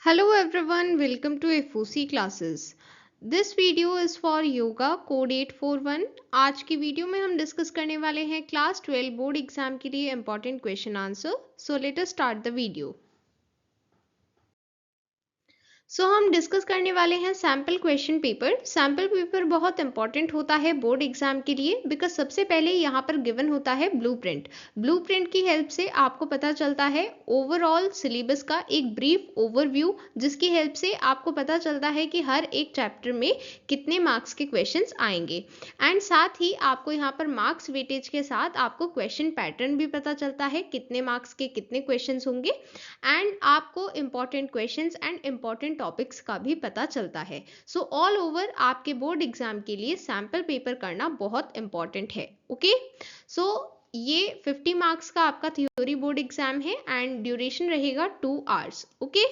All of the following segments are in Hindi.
Hello everyone, welcome to FOC classes. This video is for yoga code 841. आज की वीडियो में हम डिस्कस करने वाले हैं क्लास 12 बोर्ड एग्जाम के लिए important question answer. So let us start the video. हम डिस्कस करने वाले हैं sample question paper. Sample paper बहुत इंपॉर्टेंट होता है बोर्ड एग्जाम के लिए बिकॉज सबसे पहले यहाँ पर गिवन होता है ब्लूप्रिंट. ब्लूप्रिंट की हेल्प से आपको पता चलता है ओवरऑल सिलेबस का एक ब्रीफ ओवरव्यू, जिसकी हेल्प से आपको पता चलता है कि हर एक चैप्टर में कितने मार्क्स के क्वेश्चंस आएंगे. एंड साथ ही आपको यहाँ पर मार्क्स वेटेज के साथ आपको क्वेश्चन पैटर्न भी पता चलता है, कितने मार्क्स के कितने क्वेश्चंस होंगे. एंड आपको important questions and important topics का भी पता चलता है. सो ऑल ओवर आपके बोर्ड एग्जाम के लिए सैम्पल पेपर करना बहुत इंपॉर्टेंट है. ओके, सो ये 50 मार्क्स का आपका थ्योरी बोर्ड एग्जाम है एंड ड्यूरेशन रहेगा 2 आवर्स. ओके,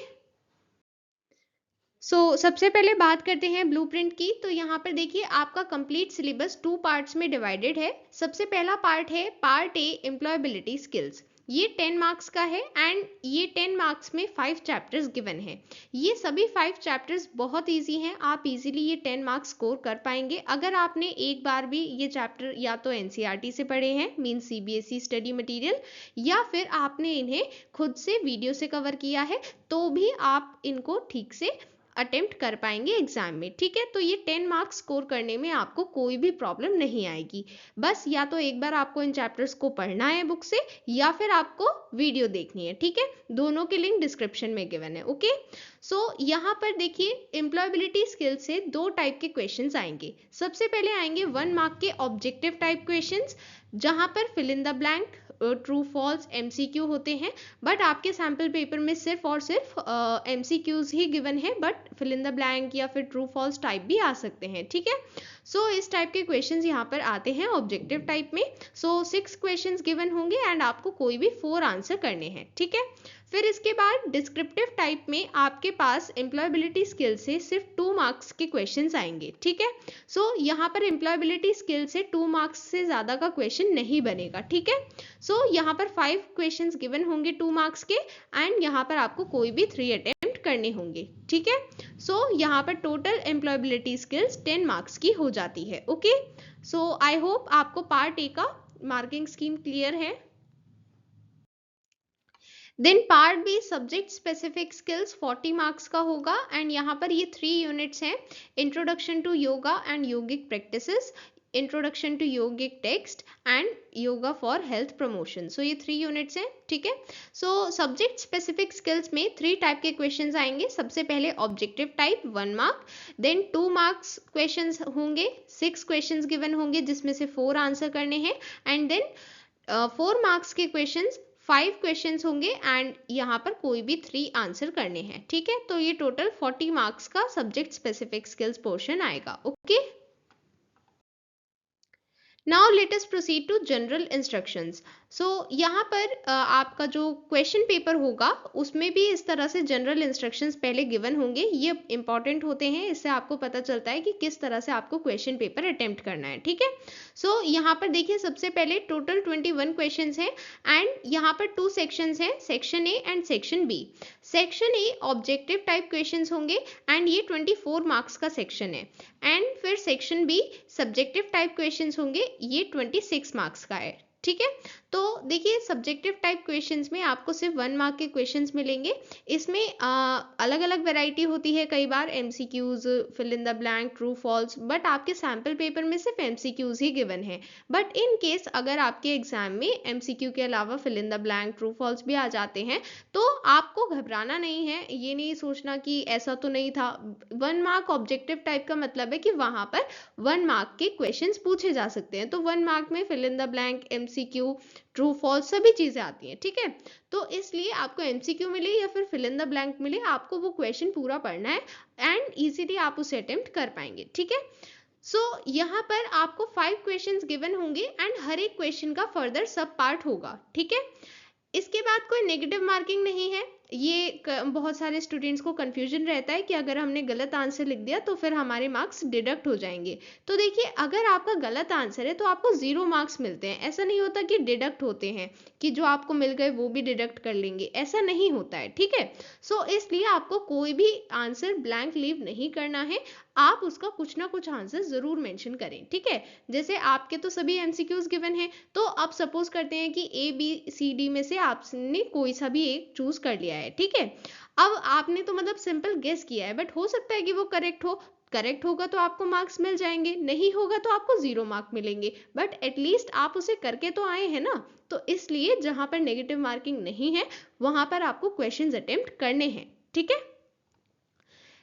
सबसे पहले बात करते हैं ब्लूप्रिंट की. तो यहाँ पर देखिए आपका कंप्लीट सिलेबस 2 पार्ट्स में डिवाइडेड है. सबसे पहला पार्ट है पार्ट ए एम्प्लॉयबिलिटी स्किल्स. ये 10 मार्क्स का है एंड ये 10 मार्क्स में 5 चैप्टर्स गिवन है. ये सभी 5 चैप्टर्स बहुत इजी हैं, आप इजीली ये 10 मार्क्स स्कोर कर पाएंगे अगर आपने एक बार भी ये चैप्टर या तो एनसीईआरटी से पढ़े हैं, मीन सीबीएसई स्टडी मटेरियल, या फिर आपने इन्हें खुद से वीडियो से कवर किया है, तो भी आप इनको ठीक से अटेम्प्ट कर पाएंगे एग्जाम में. ठीक है, तो ये 10 मार्क्स स्कोर करने में आपको कोई भी प्रॉब्लम नहीं आएगी. बस या तो एक बार आपको इन चैप्टर्स को पढ़ना है बुक से या फिर आपको वीडियो देखनी है. ठीक है, दोनों के लिंक डिस्क्रिप्शन में गिवन है. ओके, यहाँ पर देखिए एम्प्लॉयबिलिटी स्किल से 2 टाइप के क्वेश्चंस आएंगे. सबसे पहले आएंगे 1 मार्क के ऑब्जेक्टिव टाइप क्वेश्चंस, जहां पर fill in the blank true false MCQ होते हैं. बट आपके सैम्पल पेपर में सिर्फ और सिर्फ एमसीक्यूज ही गिवन है, but fill in the blank या फिर ट्रू फॉल्स टाइप भी आ सकते हैं. ठीक है, इस टाइप के क्वेश्चंस यहाँ पर आते हैं ऑब्जेक्टिव टाइप में. 6 क्वेश्चंस गिवन होंगे एंड आपको कोई भी 4 आंसर करने हैं. ठीक है, फिर इसके बाद डिस्क्रिप्टिव टाइप में आपके पास एम्प्लॉयबिलिटी स्किल से सिर्फ 2 मार्क्स के क्वेश्चंस आएंगे. ठीक है, यहाँ पर एम्प्लॉयबिलिटी स्किल से 2 मार्क्स से ज्यादा का क्वेश्चन नहीं बनेगा. ठीक है, यहाँ पर 5 क्वेश्चंस गिवन होंगे 2 मार्क्स के एंड यहाँ पर आपको कोई भी 3 अटेम्प्ट करने होंगे. ठीक है, यहाँ पर टोटल एम्प्लॉयबिलिटी स्किल्स 10 मार्क्स की हो जाती है. ओके, आई होप आपको पार्ट ए का मार्किंग स्कीम क्लियर है. Then part B subject specific skills 40 marks का होगा एंड यहाँ पर ये 3 यूनिट्स हैं. Introduction to yoga and yogic practices, introduction to yogic text and yoga for health promotion. ये 3 यूनिट्स हैं. ठीक है, सब्जेक्ट स्पेसिफिक स्किल्स में 3 टाइप के क्वेश्चंस आएंगे. सबसे पहले objective type 1 mark, then 2 marks questions होंगे, 6 क्वेश्चंस गिवन होंगे जिसमें से 4 आंसर करने हैं एंड देन 4 मार्क्स के क्वेश्चंस 5 क्वेश्चंस होंगे एंड यहाँ पर कोई भी 3 आंसर करने हैं. ठीक है, तो ये टोटल 40 मार्क्स का सब्जेक्ट स्पेसिफिक स्किल्स पोर्शन आएगा. Okay, now let us proceed to general instructions. यहाँ पर आपका जो क्वेश्चन पेपर होगा उसमें भी इस तरह से जनरल इंस्ट्रक्शंस पहले गिवन होंगे. ये इंपॉर्टेंट होते हैं, इससे आपको पता चलता है कि किस तरह से आपको क्वेश्चन पेपर अटेम्प्ट करना है. ठीक है, यहाँ पर देखिए सबसे पहले टोटल 21 क्वेश्चंस हैं एंड यहाँ पर 2 सेक्शंस हैं, section A and section B. Section A objective type questions होंगे एंड ये 24 मार्क्स का सेक्शन है एंड फिर section B subjective type questions होंगे, ये 26 मार्क्स का है. ठीक है, तो देखिए सब्जेक्टिव टाइप क्वेश्चंस में आपको सिर्फ 1 मार्क के क्वेश्चंस मिलेंगे. इसमें अलग अलग वैरायटी होती है, कई बार MCQs, fill in the blank, true false, but आपके सैम्पल पेपर में सिर्फ एमसीक्यूज ही गिवन है. बट इन केस अगर आपके एग्जाम में एमसीक्यू के अलावा fill in the blank, true false भी आ जाते हैं तो आपको घबराना नहीं है. ये नहीं सोचना कि ऐसा तो नहीं था. 1 मार्क ऑब्जेक्टिव टाइप का मतलब है कि वहां पर 1 मार्क के क्वेश्चंस पूछे जा सकते हैं. तो 1 मार्क में fill in the blank, MCQ, true false सभी चीजें आती हैं. ठीक है, तो इसलिए आपको एमसीक्यू मिले या फिर फिल इन द ब्लैंक मिले, आपको वो क्वेश्चन पूरा पढ़ना है एंड इजीली आप उसे अटेम्प्ट कर पाएंगे. ठीक है, यहाँ पर आपको 5 क्वेश्चंस गिवन होंगे एंड हर एक क्वेश्चन का फर्दर सब पार्ट होगा. ठीक है, इसके बाद कोई नेगेटिव मार्किंग नहीं है. ये बहुत सारे स्टूडेंट्स को कंफ्यूजन रहता है कि अगर हमने गलत आंसर लिख दिया तो फिर हमारे मार्क्स डिडक्ट हो जाएंगे। तो देखिए, अगर आपका गलत आंसर है तो आपको 0 मार्क्स मिलते हैं। ऐसा नहीं होता कि डिडक्ट होते हैं, कि जो आपको मिल गए वो भी डिडक्ट कर लेंगे, ऐसा नहीं होता है, ठीक है। सो इसलिए आपको कोई भी आंसर ब्लैंक लीव नहीं करना है, आप उसका कुछ ना कुछ आंसर जरूर मेंशन करें, ठीक है। जैसे आपके तो सभी एमसीक्यूज गिवन है, तो अब सपोज करते हैं कि ABCD में से आपने कोई सा भी एक चूज कर लिया है, ठीक है। अब आपने तो मतलब सिंपल गेस किया है, बट हो सकता है कि वो करेक्ट हो। करेक्ट होगा तो आपको मार्क्स मिल जाएंगे, नहीं होगा तो आपको 0 मार्क मिलेंगे, बट एटलीस्ट आप उसे करके तो आए हैं ना। तो इसलिए जहां पर नेगेटिव मार्किंग नहीं है, वहां पर आपको क्वेश्चंस अटेम्प्ट करने हैं, ठीक है।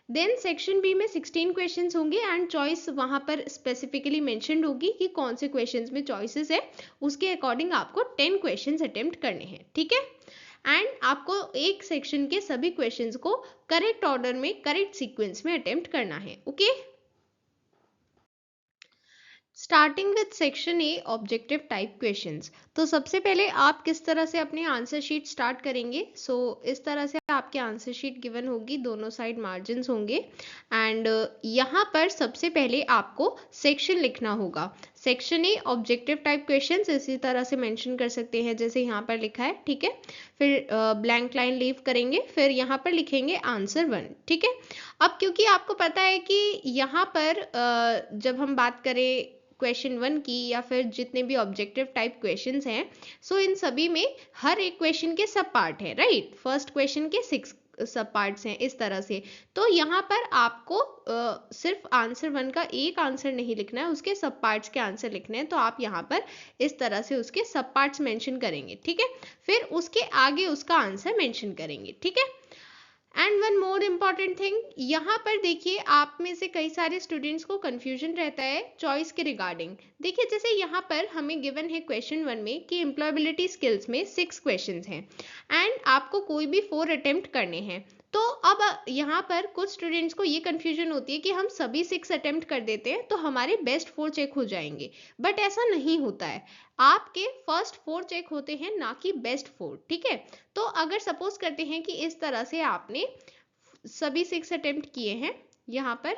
देन सेक्शन बी में 16 क्वेश्चंस होंगे एंड चॉइस वहां पर स्पेसिफिकली मेंशन्ड होगी कि कौन से क्वेश्चंस में चॉइसेस है। उसके अकॉर्डिंग आपको 10 क्वेश्चंस अटेम्प्ट करने हैं, ठीक है। एंड आपको एक सेक्शन के सभी क्वेश्चंस को करेक्ट ऑर्डर में, करेक्ट सीक्वेंस में अटेम्प्ट करना है, okay. Starting with section A, objective type questions. तो सबसे पहले आप किस तरह से अपने आंसर शीट स्टार्ट करेंगे। सो इस तरह से आपके आंसर शीट गिवन होगी, दोनों साइड मार्जिन्स होंगे एंड यहाँ पर सबसे पहले आपको सेक्शन लिखना होगा। Section A, objective type questions, इसी तरह से मेंशन कर सकते हैं जैसे यहाँ पर लिखा है, ठीक है। फिर ब्लैंक लाइन लीव करेंगे, फिर यहाँ पर लिखेंगे आंसर 1, ठीक है। अब क्योंकि आपको पता है कि यहाँ पर जब हम बात करें क्वेश्चन 1 की या फिर जितने भी ऑब्जेक्टिव टाइप क्वेश्चंस हैं, सो इन सभी में हर एक क्वेश्चन के सब पार्ट है, राइट। फर्स्ट क्वेश्चन के 6 सब पार्ट्स हैं, इस तरह से। तो यहाँ पर आपको सिर्फ आंसर 1 का एक आंसर नहीं लिखना है, उसके सब पार्ट्स के आंसर लिखने हैं। तो आप यहाँ पर इस तरह से उसके सब पार्ट्स मेंशन करेंगे, ठीक है। फिर उसके आगे उसका आंसर मेंशन करेंगे, ठीक है। And one more important thing, यहाँ पर देखिए, आप में से कई सारे स्टूडेंट्स को कंफ्यूजन रहता है चॉइस के रिगार्डिंग। देखिए, जैसे यहाँ पर हमें गिवन है क्वेश्चन 1 में कि एम्प्लॉयबिलिटी स्किल्स में 6 क्वेश्चंस हैं एंड आपको कोई भी 4 अटेम्प्ट करने हैं। तो अब यहाँ पर कुछ स्टूडेंट्स को ये कंफ्यूजन होती है कि हम सभी 6 अटेम्प्ट कर देते हैं तो हमारे बेस्ट 4 चेक हो जाएंगे, बट ऐसा नहीं होता है। आपके फर्स्ट 4 चेक होते हैं, ना कि बेस्ट 4, ठीक है। तो अगर सपोज करते हैं कि इस तरह से आपने सभी 6 अटेम्प्ट किए हैं यहाँ पर,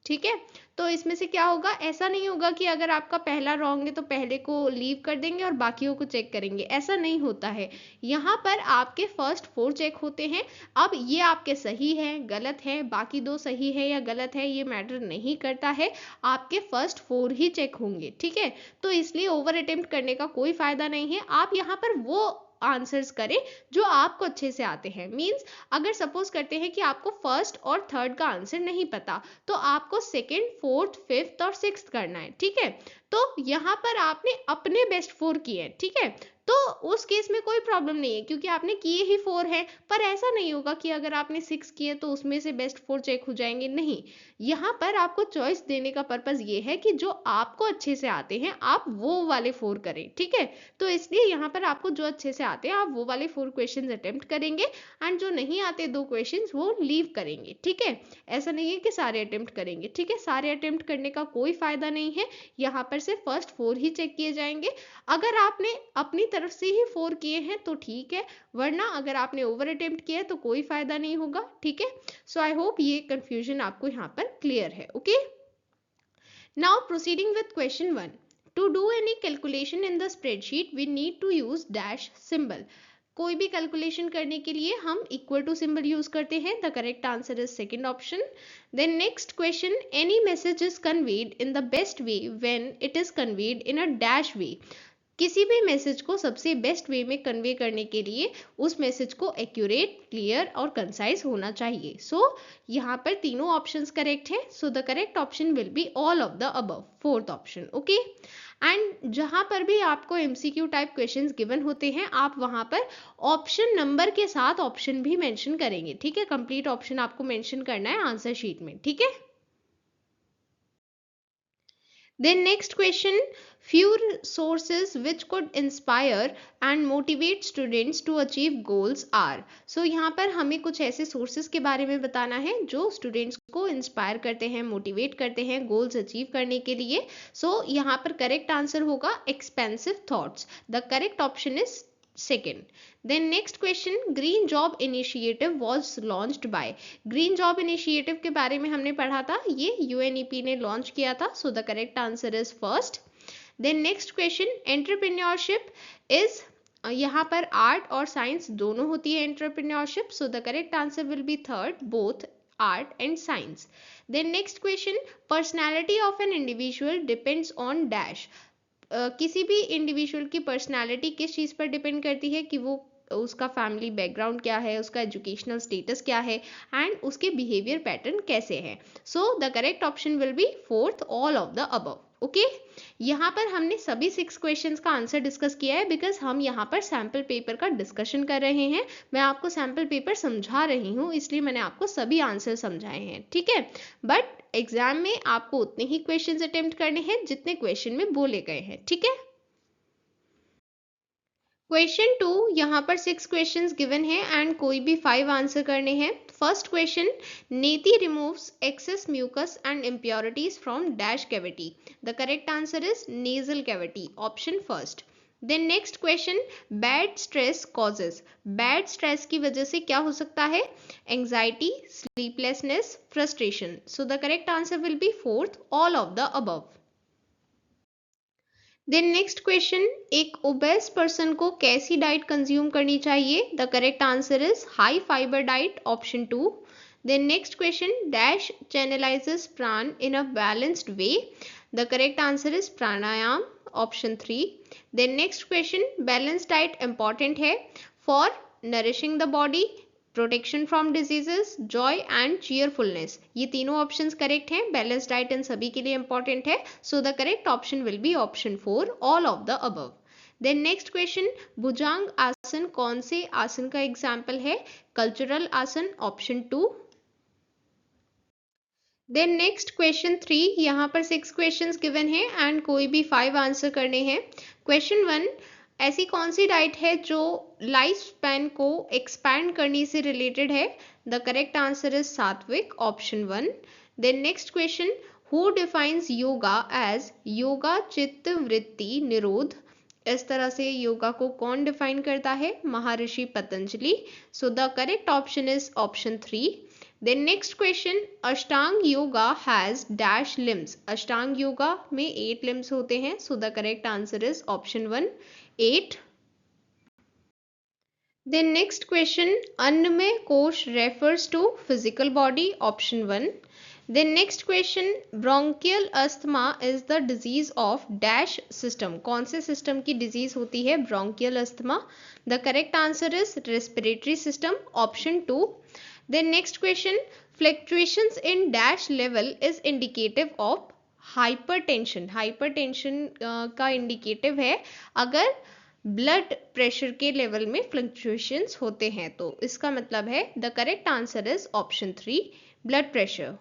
ठीक है। तो इसमें से क्या होगा, ऐसा नहीं होगा कि अगर आपका पहला रॉन्ग है तो पहले को लीव कर देंगे और बाकियों को चेक करेंगे, ऐसा नहीं होता है। यहाँ पर आपके फर्स्ट 4 चेक होते हैं। अब ये आपके सही है, गलत है, बाकी 2 सही है या गलत है, ये मैटर नहीं करता है, आपके फर्स्ट 4 ही चेक होंगे, ठीक है। तो इसलिए ओवर अटेम्प्ट करने का कोई फायदा नहीं है। आप यहाँ पर वो आंसर्स करें जो आपको अच्छे से आते हैं। मींस अगर सपोज करते हैं कि आपको फर्स्ट और थर्ड का आंसर नहीं पता, तो आपको सेकंड, फोर्थ, फिफ्थ और सिक्स्थ करना है, ठीक है। तो यहाँ पर आपने अपने बेस्ट 4 किए हैं, ठीक है। तो उस केस में कोई प्रॉब्लम नहीं है क्योंकि आपने किए ही 4 हैं। पर ऐसा नहीं होगा कि अगर आपने 6 किए तो उसमें से बेस्ट 4 चेक हो जाएंगे, नहीं। यहाँ पर आपको चॉइस देने का पर्पज ये है कि जो आपको अच्छे से आते हैं आप वो वाले 4 करें, ठीक है। तो इसलिए यहाँ पर आपको जो अच्छे से आते हैं आप वो वाले 4 क्वेश्चन अटेम्प्ट करेंगे एंड जो नहीं आते 2 क्वेश्चन वो लीव करेंगे, ठीक है। ऐसा नहीं है कि सारे अटेम्प्ट करेंगे, ठीक है। सारे अटेम्प्ट करने का कोई फायदा नहीं है, यहाँ पर से फर्स्ट 4 ही चेक किए जाएंगे। अगर आपने अपनी तरफ से ही 4 किए हैं तो ठीक है, वरना अगर आपने ओवर अटेम्प्ट किया है तो कोई फायदा नहीं होगा, ठीक है। सो आई होप ये कंफ्यूजन आपको यहाँ पर क्लियर है, okay. Now proceeding with question 1, to do any calculation in the spreadsheet we need to use dash symbol. कोई भी कैलकुलेशन करने के लिए हम इक्वल टू सिंबल यूज करते हैं। The correct answer is second option. Then next question, any message is conveyed in the best way when it is conveyed in a dash way. किसी भी मैसेज को सबसे बेस्ट वे में कन्वे करने के लिए उस मैसेज को एक्यूरेट, क्लियर और कंसाइज होना चाहिए। सो यहाँ पर तीनों ऑप्शंस करेक्ट है। So the correct option will be all of the above, fourth option, okay. And जहां पर भी आपको एमसीक्यू टाइप क्वेश्चंस गिवन होते हैं, आप वहां पर ऑप्शन नंबर के साथ ऑप्शन भी मेंशन करेंगे, ठीक है। कंप्लीट ऑप्शन आपको मेंशन करना है आंसर शीट में, ठीक है। Then next question, few sources which could inspire and motivate students to achieve goals are. So यहाँ पर हमें कुछ ऐसे sources के बारे में बताना है जो students को inspire करते हैं, motivate करते हैं goals achieve करने के लिए। So यहाँ पर correct answer होगा expansive thoughts. The correct option is second. Then next question, green job initiative was launched by. green job initiative के बारे में हमने पढ़ा था, ये UNEP ने लॉन्च किया था, so the correct answer is first. Then next question, entrepreneurship is यहाँ पर आर्ट और साइंस दोनों होती है entrepreneurship, so the correct answer will be third, both art and science. Then next question, personality of an individual depends on dash. किसी भी इंडिविजुअल की पर्सनालिटी किस चीज़ पर डिपेंड करती है कि वो उसका फैमिली बैकग्राउंड क्या है, उसका एजुकेशनल स्टेटस क्या है एंड उसके बिहेवियर पैटर्न कैसे हैं. So the correct option will be fourth, all of the above. Okay, यहाँ पर हमने सभी 6 क्वेश्चंस का आंसर डिस्कस किया है बिकॉज हम यहाँ पर सैम्पल पेपर का डिस्कशन कर रहे हैं. मैं आपको सैम्पल पेपर समझा रही हूँ, इसलिए मैंने आपको सभी आंसर समझाए हैं, ठीक है. बट एग्जाम में आपको उतने ही क्वेश्चंस अटेम्प्ट करने हैं जितने क्वेश्चन में बोले गए हैं, ठीक है. क्वेश्चन 2, यहाँ पर 6 क्वेश्चंस गिवन है एंड कोई भी 5 आंसर करने हैं. First question, neti removes excess mucus and impurities from dash cavity. The correct answer is nasal cavity, option first. Then next question, bad stress causes. Bad stress की वजह से क्या हो सकता है? Anxiety, sleeplessness, frustration. So the correct answer will be fourth, all of the above. Then next question, एक ओबेस पर्सन को कैसी डाइट कंज्यूम करनी चाहिए? The correct answer is high fibre diet, option 2. Then next question, dash channelizes prana in a balanced way. The correct answer is pranayama, option 3. Then next question, balance diet important है for nourishing the body, protection from diseases, joy and cheerfulness. ये तीनों ऑप्शंस करेक्ट हैं. बैलेंस डाइट इन सभी के लिए इंपॉर्टेंट है, so the correct option will be option 4, all of the above. Then next question, bhujangasana कौन से आसन का एग्जाम्पल है? कल्चरल आसन, ऑप्शन 2. देन नेक्स्ट क्वेश्चन 3, यहाँ पर 6 क्वेश्चंस गिवन है एंड कोई भी 5 आंसर करने हैं. क्वेश्चन 1, ऐसी कौन सी डाइट है जो लाइफ स्पैन को एक्सपैंड करने से रिलेटेड है? The correct answer is sattvic, option 1. Then next question, who defines yoga as yoga chitta vritti निरोध. इस तरह से योगा को कौन डिफाइन करता है? Maharshi Patanjali. So the correct option is option 3. Then next question, Ashtanga yoga has dash limbs. अष्टांग योगा में 8 लिम्स होते हैं, so the correct answer is option 1, 8. Then next question, अन्नमय कोश refers to physical body, option 1. Then next question, bronchial asthma is the disease of dash system. कौन से सिस्टम की डिजीज होती है bronchial asthma? The correct answer is respiratory system, option 2. Then next question, fluctuations in dash level is indicative of hypertension. Hypertension का इंडिकेटिव है अगर ब्लड प्रेशर के लेवल में फ्लक्चुएशंस होते हैं, तो इसका मतलब है the correct answer is option 3, blood pressure.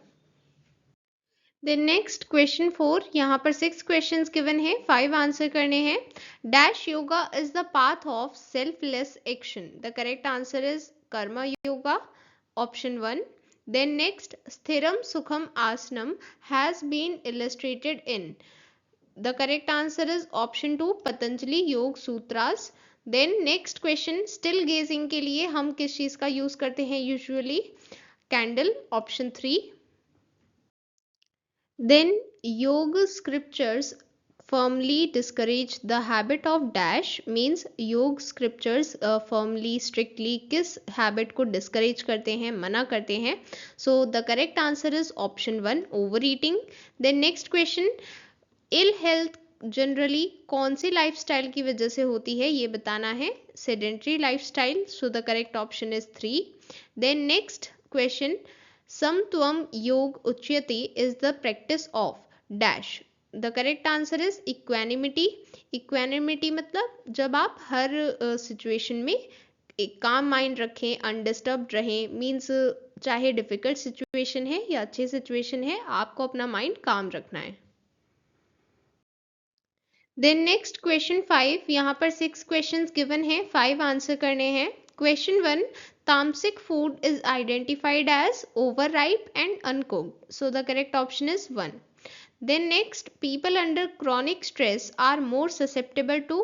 Then next question 4, यहाँ पर 6 क्वेश्चंस गिवन है, 5 आंसर करने हैं. Dash yoga is the path of selfless action. The correct answer is Karma yoga, option 1. Then next, Sthiram Sukham Asanam has been illustrated in. The correct answer is option 2, Patanjali Yog Sutras. Then next question, still gazing के लिए हम किस चीज का यूज करते हैं usually? Candle, option 3. Then Yoga scriptures firmly discourage the habit of dash, means योग scriptures firmly strictly किस habit को discourage करते हैं, मना करते हैं? So the correct answer is option 1, overeating. Then next question, ill health generally कौन सी लाइफस्टाइल की वजह से होती है, ये बताना है. Sedentary lifestyle, so the correct option is 3. Then next question, समत्वम योग उच्यते is the practice of dash. The correct answer is equanimity. Equanimity मतलब जब आप हर सिचुएशन में एक काम माइंड रखें, अनडिस्टर्ब्ड रहें, मीन्स चाहे डिफिकल्ट सिचुएशन है या अच्छी सिचुएशन है, आपको अपना माइंड काम रखना है. देन नेक्स्ट क्वेश्चन 5, यहाँ पर 6 क्वेश्चंस गिवन है, 5 आंसर करने हैं. Question 1, tamasic food is identified as over ripe and uncooked. So the correct option is 1. Then next, people under chronic stress are more susceptible to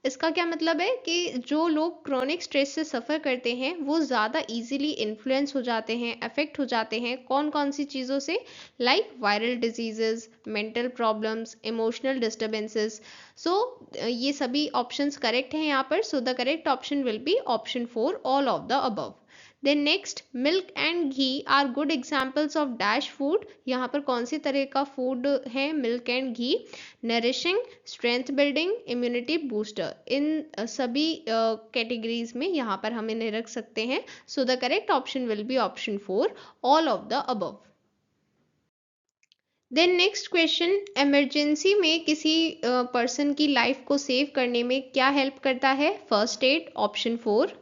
इसका क्या मतलब है कि जो लोग क्रोनिक स्ट्रेस से सफ़र करते हैं वो ज़्यादा इजीली इन्फ्लुएंस हो जाते हैं, अफेक्ट हो जाते हैं कौन कौन सी चीज़ों से, like viral diseases, mental problems, emotional disturbances. So ये सभी ऑप्शंस करेक्ट हैं यहाँ पर। So the correct option will be option 4, all of the above. Then next, milk and ghee are good examples of dash food. यहाँ पर कौन सी तरह का फूड है milk and ghee? Nourishing, strength building, immunity booster. इन सभी कैटेगरीज में यहाँ पर हम इन्हें रख सकते हैं। So the correct option will be option 4, all of the above. Then next question, emergency में किसी पर्सन की लाइफ को सेव करने में क्या हेल्प करता है? First aid, option 4।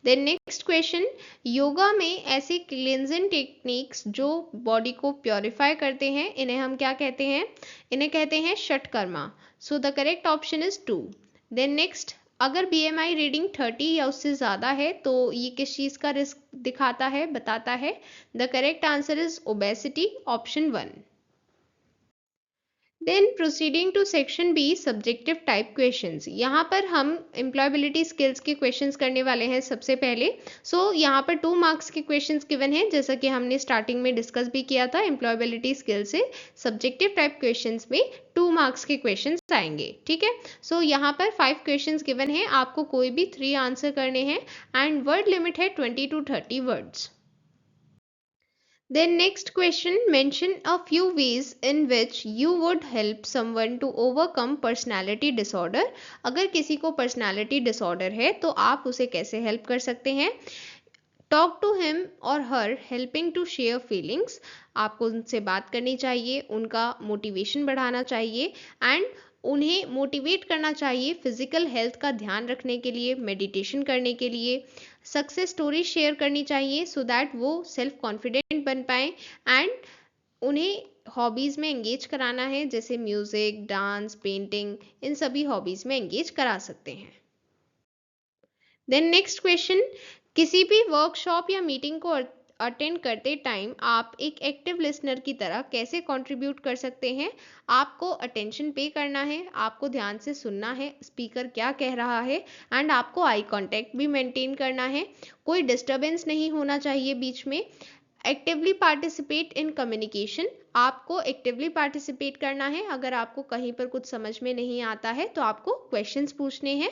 Then next question, yoga में ऐसे क्लींजिंग टेक्निक्स जो बॉडी को प्योरीफाई करते हैं इन्हें हम क्या कहते हैं? इन्हें कहते हैं षटकर्मा। So the correct option is 2। Then next, अगर BMI रीडिंग 30 या उससे ज़्यादा है तो ये किस चीज़ का रिस्क दिखाता है, बताता है? The correct answer is obesity, option 1। Then proceeding to section B, subjective type questions. यहाँ पर हम एम्प्लॉयबिलिटी स्किल्स के क्वेश्चंस करने वाले हैं सबसे पहले। यहाँ पर 2 मार्क्स के क्वेश्चंस गिवन हैं, जैसा कि हमने स्टार्टिंग में डिस्कस भी किया था। एम्प्लॉयबिलिटी स्किल से सब्जेक्टिव टाइप क्वेश्चंस में 2 मार्क्स के क्वेश्चंस आएंगे, ठीक है। यहाँ पर 5 क्वेश्चंस गिवन हैं, आपको कोई भी 3 आंसर करने हैं एंड वर्ड लिमिट है 20 to 30 words. Then next question, mention a few ways in which you would help someone to overcome personality disorder. अगर किसी को personality disorder है तो आप उसे कैसे help कर सकते हैं? Talk to him or her helping to share feelings. आपको उनसे बात करनी चाहिए, उनका मोटिवेशन बढ़ाना चाहिए एंड उन्हें मोटिवेट करना चाहिए फिजिकल हेल्थ का ध्यान रखने के लिए, मेडिटेशन करने के लिए। सक्सेस स्टोरी शेयर करनी चाहिए सो दैट वो सेल्फ कॉन्फिडेंट बन पाए एंड उन्हें हॉबीज़ में एंगेज कराना है, जैसे म्यूज़िक, डांस, पेंटिंग, इन सभी हॉबीज़ में एंगेज करा सकते हैं। देन नेक्स्ट क्वेश्चन, किसी भी वर्कशॉप या मीटिंग को अटेंड करते टाइम आप एक एक्टिव लिसनर की तरह कैसे कंट्रीब्यूट कर सकते हैं? आपको अटेंशन पे करना है, आपको ध्यान से सुनना है स्पीकर क्या कह रहा है एंड आपको आई कांटेक्ट भी मेंटेन करना है। कोई डिस्टरबेंस नहीं होना चाहिए बीच में। एक्टिवली पार्टिसिपेट इन कम्युनिकेशन, आपको एक्टिवली पार्टिसिपेट करना है। अगर आपको कहीं पर कुछ समझ में नहीं आता है तो आपको क्वेश्चंस पूछने हैं।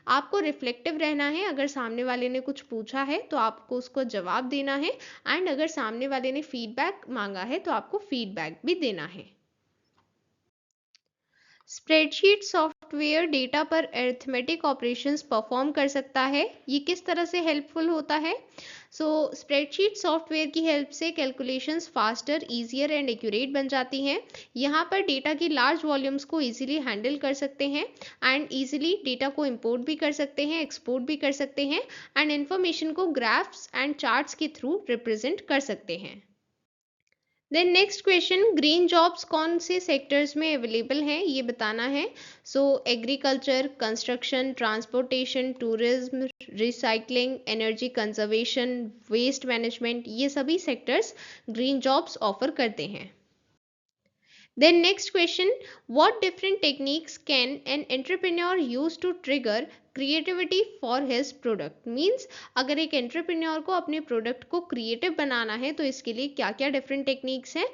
आपको रिफ्लेक्टिव रहना है, अगर सामने वाले ने कुछ पूछा है तो आपको उसको जवाब देना है एंड अगर सामने वाले ने फीडबैक मांगा है तो आपको फीडबैक भी देना है। स्प्रेडशीट सॉफ्टवेयर डेटा पर अरिथमेटिक ऑपरेशंस परफॉर्म कर सकता है, ये किस तरह से हेल्पफुल होता है? स्प्रेडशीट सॉफ्टवेयर की हेल्प से calculations faster, easier and accurate बन जाती हैं। यहाँ पर डेटा की लार्ज वॉल्यूम्स को इजीली हैंडल कर सकते हैं एंड इजीली डेटा को इंपोर्ट भी कर सकते हैं, एक्सपोर्ट भी कर सकते हैं एंड इन्फॉर्मेशन को ग्राफ्स एंड चार्ट्स के थ्रू रिप्रेजेंट कर सकते हैं। Then next question, green jobs कौन से सेक्टर्स में अवेलेबल हैं ये बताना है। Agriculture, construction, transportation, tourism, recycling, energy conservation, waste management, ये सभी सेक्टर्स ग्रीन जॉब्स ऑफर करते हैं। Then next question, what different techniques can an entrepreneur use to trigger creativity for his product? Means अगर एक एंटरप्रेन्योर को अपने प्रोडक्ट को क्रिएटिव बनाना है तो इसके लिए क्या क्या डिफरेंट टेक्निक्स हैं?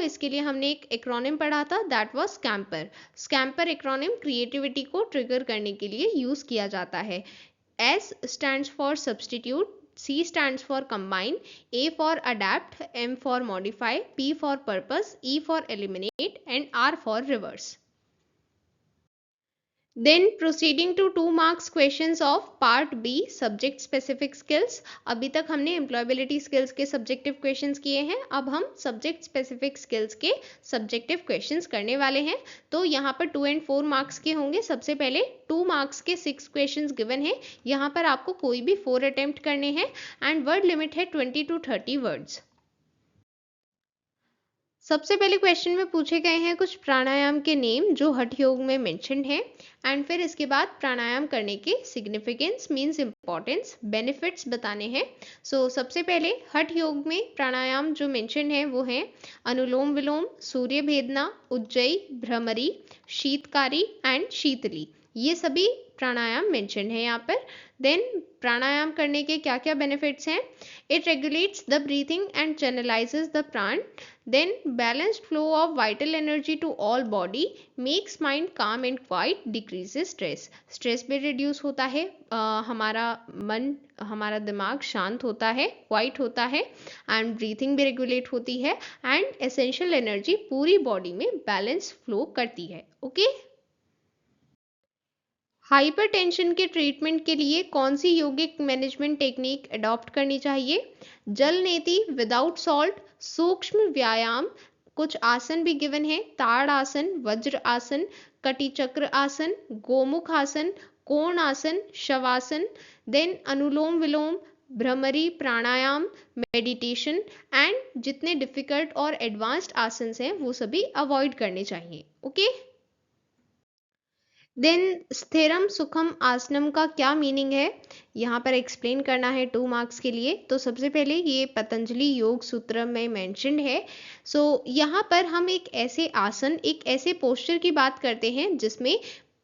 इसके लिए हमने एक एक्रोनिम पढ़ा था, that was scamper. Scamper acronym creativity को ट्रिगर करने के लिए यूज किया जाता है। S stands for substitute, C stands for combine, A for adapt, M for modify, P for purpose, E for eliminate and R for reverse. Then proceeding to 2 marks questions of part B, subject specific skills. अभी तक हमने employability skills के subjective questions किए हैं, अब हम subject specific skills के subjective questions करने वाले हैं। तो यहाँ पर 2 and 4 marks के होंगे। सबसे पहले 2 marks के 6 questions given हैं, यहाँ पर आपको कोई भी 4 attempt करने हैं and word limit है 20 to 30 words। सबसे पहले क्वेश्चन में पूछे गए हैं कुछ प्राणायाम के नेम जो हठ योग में मेंशन्ड हैं एंड फिर इसके बाद प्राणायाम करने के सिग्निफिकेंस मींस इंपॉर्टेंस, बेनिफिट्स बताने हैं। सबसे पहले हठ योग में प्राणायाम जो मेंशन्ड है वो हैं अनुलोम विलोम, सूर्य भेदना, उज्जयी, भ्रमरी, शीतकारी एंड शीतली। ये सभी प्राणायाम मेंशन है यहाँ पर। देन प्राणायाम करने के क्या क्या बेनिफिट्स हैं? It regulates the breathing and channelizes the prana. Then balanced flow of vital energy to all body, makes mind calm and quiet, decreases stress. Stress भी रिड्यूस होता है, हमारा मन, हमारा दिमाग शांत होता है, क्वाइट होता है, एंड ब्रीथिंग भी रेगुलेट होती है, एंड एसेंशियल एनर्जी पूरी बॉडी में बैलेंस फ्लो करती है। ओके, हाइपरटेंशन के ट्रीटमेंट के लिए कौन सी योगिक मैनेजमेंट टेक्निक अडॉप्ट करनी चाहिए? जल नेति विदाउट सॉल्ट, सूक्ष्म व्यायाम, कुछ आसन भी गिवन है, ताड़ आसन, वज्र आसन, कटी चक्र आसन, Gomukh asana, Kona asana, Shavasana, then Anulom Vilom, Bhramari Pranayama, meditation, and जितने डिफिकल्ट और एडवांस्ड आसन हैं वो सभी अवॉइड करने चाहिए। ओके, देन स्थिरम सुखम आसनम का क्या मीनिंग है, यहाँ पर एक्सप्लेन करना है 2 मार्क्स के लिए। तो सबसे पहले ये पतंजलि योग सूत्र में मेंशन्ड है। सो यहाँ पर हम एक ऐसे आसन, एक ऐसे पोस्चर की बात करते हैं जिसमें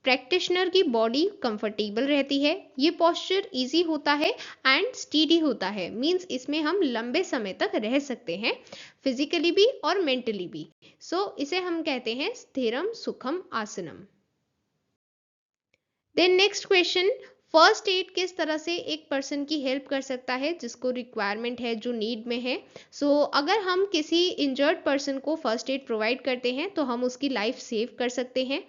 प्रैक्टिशनर की बॉडी कंफर्टेबल रहती है, ये पोस्चर इजी होता है एंड स्टीडी होता है, मींस इसमें हम लंबे समय तक रह सकते हैं, फिजिकली भी और मेंटली भी। सो इसे हम कहते हैं स्थिरम सुखम आसनम। Then next question, first aid किस तरह से एक पर्सन की हेल्प कर सकता है जिसको रिक्वायरमेंट है, जो नीड में है? सो अगर हम किसी इंजर्ड पर्सन को फर्स्ट एड प्रोवाइड करते हैं तो हम उसकी लाइफ सेव कर सकते हैं।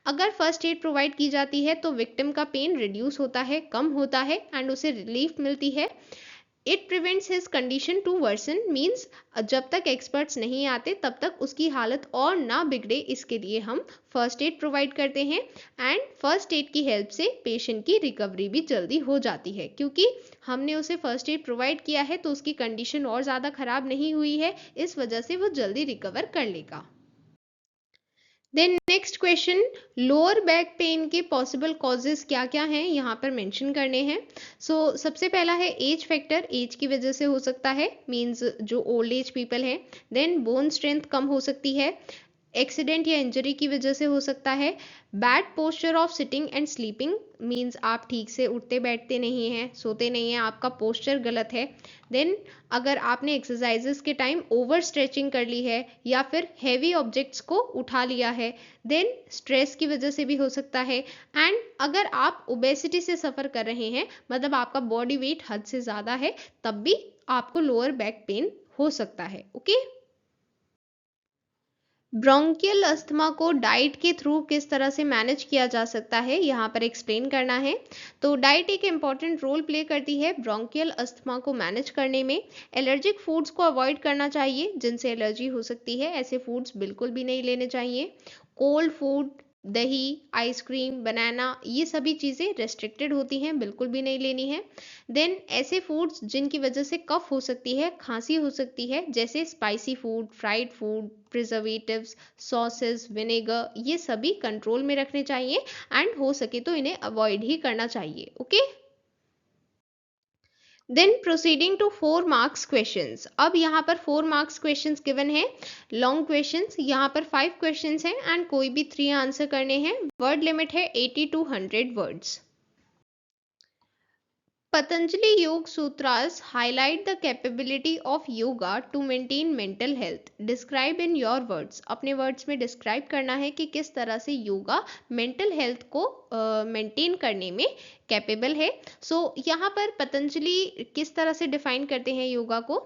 अगर फर्स्ट एड प्रोवाइड की जाती है तो विक्टिम का पेन रिड्यूस होता है, कम होता है, एंड उसे रिलीफ मिलती है। It prevents his condition to worsen, means जब तक एक्सपर्ट्स नहीं आते तब तक उसकी हालत और ना बिगड़े, इसके लिए हम फर्स्ट एड प्रोवाइड करते हैं। एंड फर्स्ट एड की हेल्प से पेशेंट की रिकवरी भी जल्दी हो जाती है, क्योंकि हमने उसे फर्स्ट एड प्रोवाइड किया है तो उसकी कंडीशन और ज़्यादा ख़राब नहीं हुई है, इस वजह से वो जल्दी रिकवर कर लेगा। Then next question, lower back pain के पॉसिबल कॉजेज क्या क्या हैं, यहाँ पर मेंशन करने हैं। सो सबसे पहला है एज फैक्टर, एज की वजह से हो सकता है, मींस जो ओल्ड एज पीपल हैं। देन बोन स्ट्रेंथ कम हो सकती है, एक्सीडेंट या इंजरी की वजह से हो सकता है। Bad posture of sitting and sleeping, means आप ठीक से उठते बैठते नहीं हैं, सोते नहीं हैं, आपका पोस्चर गलत है। देन अगर आपने एक्सरसाइजेस के टाइम ओवर स्ट्रेचिंग कर ली है या फिर हैवी ऑब्जेक्ट्स को उठा लिया है। देन स्ट्रेस की वजह से भी हो सकता है। एंड अगर आप ओबेसिटी से सफ़र कर रहे हैं, मतलब आपका बॉडी वेट हद से ज़्यादा है, तब भी आपको लोअर बैक पेन हो सकता है। ओके, ब्रोंकियल अस्थमा को डाइट के थ्रू किस तरह से मैनेज किया जा सकता है, यहाँ पर एक्सप्लेन करना है। तो डाइट एक इम्पॉर्टेंट रोल प्ले करती है ब्रोंकियल अस्थमा को मैनेज करने में। एलर्जिक फूड्स को अवॉइड करना चाहिए, जिनसे एलर्जी हो सकती है, ऐसे फूड्स बिल्कुल भी नहीं लेने चाहिए। कोल्ड फूड, दही, आइसक्रीम, बनाना, ये सभी चीज़ें रेस्ट्रिक्टेड होती हैं, बिल्कुल भी नहीं लेनी है। देन ऐसे फूड्स जिनकी वजह से कफ हो सकती है, खांसी हो सकती है, जैसे spicy food, fried food, preservatives, sauces, vinegar, ये सभी कंट्रोल में रखने चाहिए एंड हो सके तो इन्हें अवॉइड ही करना चाहिए। Okay, then proceeding to 4 marks questions. अब यहाँ पर 4 मार्क्स क्वेश्चंस गिवन है, लॉन्ग क्वेश्चंस। यहाँ पर 5 क्वेश्चंस हैं एंड कोई भी 3 आंसर करने हैं। वर्ड लिमिट है 80 to 100 words. Patanjali Yoga Sutras highlight the capability of yoga to maintain mental health. Describe in your words. अपने words में describe करना है कि किस तरह से योगा mental health को maintain करने में कैपेबल है। सो यहाँ पर पतंजलि किस तरह से डिफाइन करते हैं योगा को?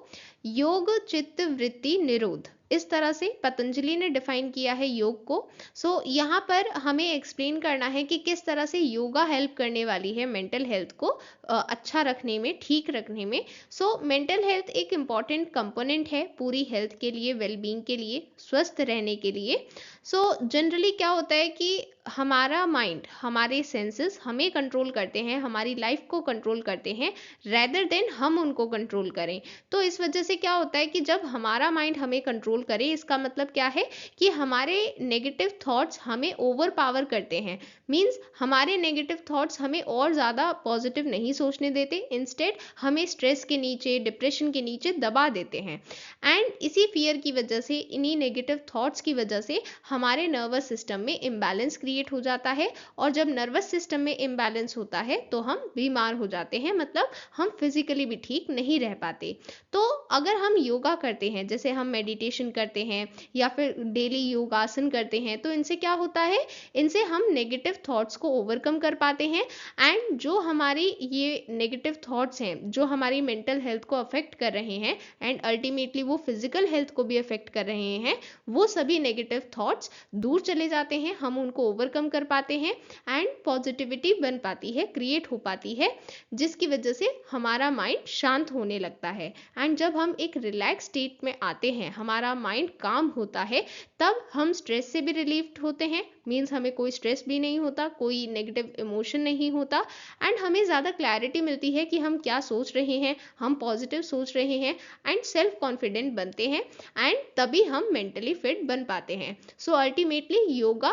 योग चित्त वृत्ति निरोध, इस तरह से पतंजलि ने डिफाइन किया है योग को। सो यहाँ पर हमें एक्सप्लेन करना है कि किस तरह से योगा हेल्प करने वाली है मेंटल हेल्थ को अच्छा रखने में, ठीक रखने में। सो मेंटल हेल्थ एक इम्पॉर्टेंट कंपोनेंट है पूरी हेल्थ के लिए, वेलबींग के लिए, स्वस्थ रहने के लिए। सो जनरली क्या होता है कि हमारा माइंड, हमारे सेंसेस हमें कंट्रोल करते हैं, हमारी लाइफ को कंट्रोल करते हैं, रेदर देन हम उनको कंट्रोल करें। तो इस वजह से क्या होता है कि जब हमारा माइंड हमें कंट्रोल करे, इसका मतलब क्या है कि हमारे नेगेटिव थॉट्स हमें ओवर पावर करते हैं। मीन्स हमारे नेगेटिव थॉट्स हमें और ज़्यादा पॉजिटिव नहीं सोचने देते, इंस्टेड हमें स्ट्रेस के नीचे, डिप्रेशन के नीचे दबा देते हैं। एंड इसी फियर की वजह से, इन्हीं नेगेटिव थॉट्स की वजह से हमारे नर्वस सिस्टम में इम्बैलेंस क्रिएट हो जाता है, और जब नर्वस सिस्टम में इम्बैलेंस होता है तो हम बीमार हो जाते हैं, मतलब हम फिजिकली भी ठीक नहीं रह पाते। तो अगर हम योगा करते हैं, जैसे हम मेडिटेशन करते हैं या फिर डेली योगासन करते हैं, तो इनसे क्या होता है, इनसे हम नेगेटिव थॉट्स को ओवरकम कर पाते हैं। एंड जो हमारी ये नेगेटिव थॉट्स हैं जो हमारी मेंटल हेल्थ को अफेक्ट कर रहे हैं एंड अल्टीमेटली वो फिजिकल हेल्थ को भी अफेक्ट कर रहे हैं, वो सभी नेगेटिव थॉट्स दूर चले जाते हैं, हम उनको ओवरकम कर पाते हैं एंड पॉजिटिविटी बन पाती है, क्रिएट हो पाती है, जिसकी वजह से हमारा माइंड शांत होने लगता है। एंड जब हम एक रिलैक्स स्टेट में आते हैं, हमारा माइंड काम होता है, तब हम स्ट्रेस से भी रिलीव्ड होते हैं, मीन्स हमें कोई स्ट्रेस भी नहीं होता, कोई नेगेटिव इमोशन नहीं होता, एंड हमें ज़्यादा क्लैरिटी मिलती है कि हम क्या सोच रहे हैं, हम पॉजिटिव सोच रहे हैं एंड सेल्फ कॉन्फिडेंट बनते हैं, एंड तभी हम मेंटली फिट बन पाते हैं। So ultimately yoga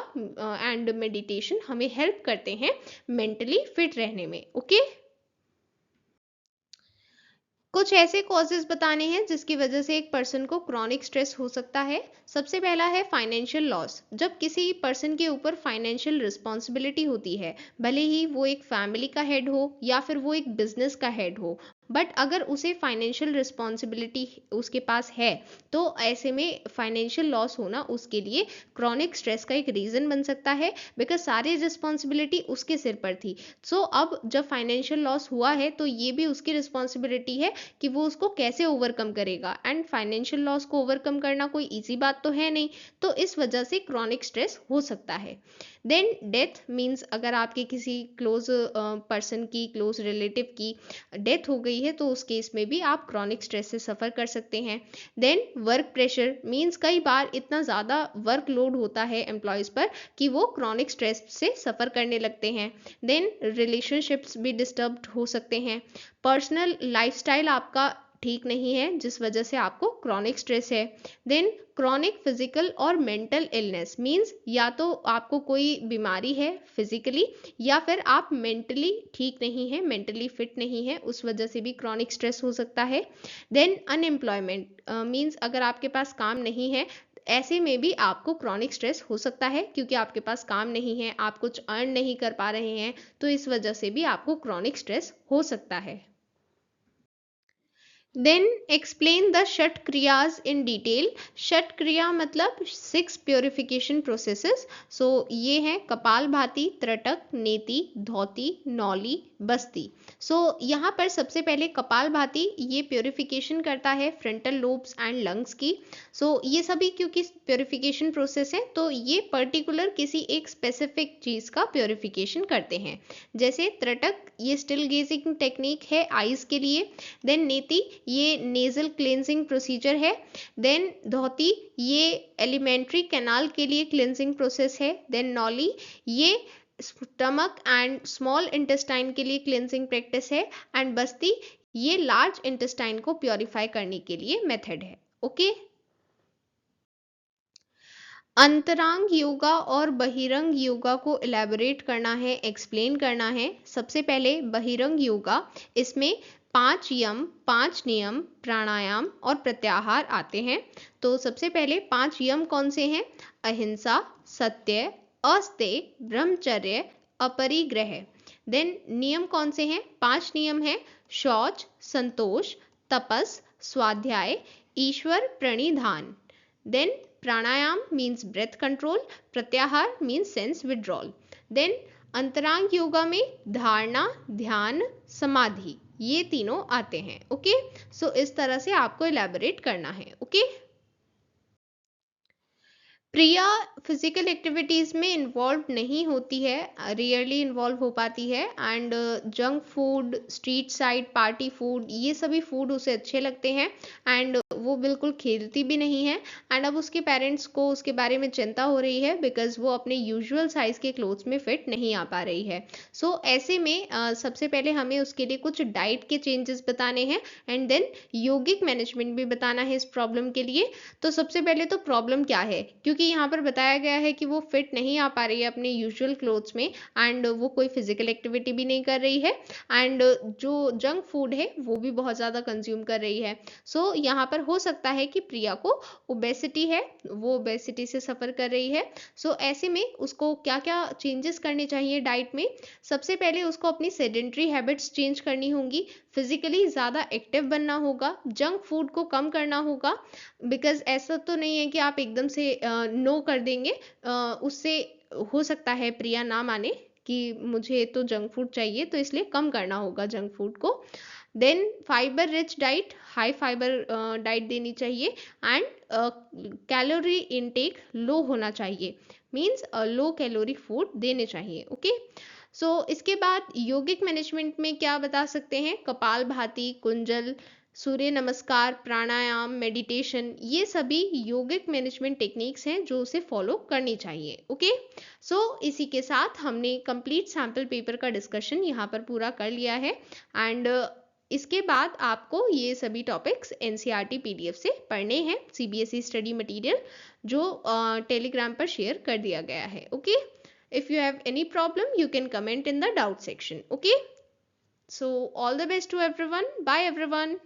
and meditation हमें हेल्प करते हैं मेंटली फिट रहने में। ओके, कुछ ऐसे कॉजेज बताने हैं जिसकी वजह से एक पर्सन को क्रॉनिक स्ट्रेस हो सकता है। सबसे पहला है फाइनेंशियल लॉस। जब किसी पर्सन के ऊपर फाइनेंशियल रिस्पॉन्सिबिलिटी होती है, भले ही वो एक फैमिली का हेड हो या फिर वो एक बिजनेस का हेड हो, बट अगर उसे फाइनेंशियल रिस्पॉन्सिबिलिटी उसके पास है, तो ऐसे में फाइनेंशियल लॉस होना उसके लिए क्रॉनिक स्ट्रेस का एक रीज़न बन सकता है, बिकॉज सारी रिस्पॉन्सिबिलिटी उसके सिर पर थी। सो अब जब फाइनेंशियल लॉस हुआ है तो ये भी उसकी रिस्पॉन्सिबिलिटी है कि वो उसको कैसे ओवरकम करेगा, एंड फाइनेंशियल लॉस को ओवरकम करना कोई ईजी बात तो है नहीं, तो इस वजह से क्रॉनिक स्ट्रेस हो सकता है। देन डेथ मीन्स अगर आपके किसी क्लोज पर्सन की, क्लोज रिलेटिव की डेथ हो गई है, तो उस केस में भी आप क्रॉनिक स्ट्रेस से सफ़र कर सकते हैं। देन वर्क प्रेशर मीन्स कई बार इतना ज़्यादा वर्कलोड होता है एम्प्लॉयज़ पर कि वो क्रॉनिक स्ट्रेस से सफ़र करने लगते हैं। देन रिलेशनशिप्स भी डिस्टर्ब हो सकते हैं। पर्सनल लाइफस्टाइल आपका ठीक नहीं है जिस वजह से आपको क्रॉनिक स्ट्रेस है। देन क्रॉनिक फिजिकल और मेंटल इलनेस मीन्स या तो आपको कोई बीमारी है फिजिकली, या फिर आप मेंटली ठीक नहीं है, मेंटली फिट नहीं है, उस वजह से भी क्रॉनिक स्ट्रेस हो सकता है। देन अनएम्प्लॉयमेंट मीन्स अगर आपके पास काम नहीं है, ऐसे में भी आपको क्रॉनिक स्ट्रेस हो सकता है, क्योंकि आपके पास काम नहीं है, आप कुछ अर्न नहीं कर पा रहे हैं, तो इस वजह से भी आपको क्रॉनिक स्ट्रेस हो सकता है। Then explain the shat kriyas in detail. षट क्रिया मतलब 6 प्योरिफिकेशन प्रोसेसेस। सो ये हैं कपालभाति, त्रटक, नेति, धौती, नौली, बस्ती। सो यहाँ पर सबसे पहले कपालभाति ये प्योरिफिकेशन करता है फ्रंटल लोब्स एंड लंग्स की। सो ये सभी क्योंकि प्योरिफिकेशन प्रोसेस है, तो ये पर्टिकुलर किसी एक स्पेसिफिक चीज़ का प्योरिफिकेशन करते हैं। जैसे त्रटक ये स्टिल गेजिंग टेक्निक है आईज के लिए। देन नेति ये नेजल क्लेंजिंग प्रोसीजर है। देन धौती ये एलिमेंट्री कैनाल के लिए क्लेंजिंग प्रोसेस है। देन नौली ये स्टमक एंड स्मॉल इंटेस्टाइन के लिए क्लेंजिंग प्रैक्टिस है। एंड बस्ती ये लार्ज इंटेस्टाइन को प्योरीफाई करने के लिए मेथड है। ओके, अंतरांग योगा और बहिरंग योगा को इलेबोरेट करना है, एक्सप्लेन करना है। सबसे पहले बहिरंग योगा, इसमें 5 यम, 5 नियम, प्राणायाम और प्रत्याहार आते हैं। तो सबसे पहले 5 यम कौन से हैं? अहिंसा, सत्य, अस्तेय, ब्रह्मचर्य, अपरिग्रह। देन नियम कौन से हैं? 5 नियम हैं: शौच, संतोष, तपस, स्वाध्याय, ईश्वर प्रणिधान। देन प्राणायाम मीन्स ब्रेथ कंट्रोल, प्रत्याहार मीन्स सेंस विड्रॉल। देन अंतरांग योगा में धारणा, ध्यान, समाधि ये तीनों आते हैं। ओके, सो इस तरह से आपको इलेबोरेट करना है। ओके, प्रिया फिजिकल एक्टिविटीज़ में इन्वॉल्व नहीं होती है, रेयरली इन्वॉल्व हो पाती है। And junk food, street side party food, ये सभी फूड उसे अच्छे लगते हैं एंड वो बिल्कुल खेलती भी नहीं है। एंड अब उसके पेरेंट्स को उसके बारे में चिंता हो रही है बिकॉज वो अपने यूजुअल साइज़ के क्लोथ्स में फिट नहीं आ पा रही है। सो ऐसे में सबसे पहले हमें उसके लिए कुछ डाइट के चेंजेस बताने हैं एंड देन योगिक मैनेजमेंट भी बताना है इस प्रॉब्लम के लिए। तो सबसे पहले तो प्रॉब्लम क्या है, क्योंकि यहाँ पर बताया गया है कि वो फिट नहीं आ पा रही है अपने यूजुअल क्लोथ्स में एंड वो कोई फिजिकल एक्टिविटी भी नहीं कर रही है एंड जो जंक फूड है वो भी बहुत ज़्यादा कंज्यूम कर रही है। सो यहाँ पर हो सकता है कि प्रिया को ओबेसिटी है, वो ओबेसिटी से सफ़र कर रही है। सो ऐसे में उसको क्या क्या चेंजेस करने चाहिए डाइट में? सबसे पहले उसको अपनी सेडेंट्री हैबिट्स चेंज करनी होंगी, फिजिकली ज़्यादा एक्टिव बनना होगा, जंक फूड को कम करना होगा। बिकॉज ऐसा तो नहीं है कि आप एकदम से नो कर देंगे, उससे हो सकता है प्रिया ना माने कि मुझे तो जंक फूड चाहिए, तो इसलिए कम करना होगा जंक फूड को। Then fibre rich diet, high fibre diet देनी चाहिए एंड कैलोरी इनटेक लो होना चाहिए, मीन्स लो कैलोरी फूड देने चाहिए। ओके, सो इसके बाद योगिक मैनेजमेंट में क्या बता सकते हैं? कपाल भाती, कुंजल, सूर्य नमस्कार, प्राणायाम, मेडिटेशन, ये सभी योगिक मैनेजमेंट टेक्निक्स हैं जो उसे फॉलो करनी चाहिए। ओके, सो इसी के साथ हमने कंप्लीट सैम्पल पेपर का डिस्कशन यहाँ पर पूरा कर लिया है एंड इसके बाद आपको ये सभी टॉपिक्स एनसीईआरटी पीडीएफ से पढ़ने हैं, सीबीएसई स्टडी मटेरियल जो टेलीग्राम पर शेयर कर दिया गया है। Okay, if you have any problem you can comment in the doubt section. Okay, so all the best to everyone. Bye everyone.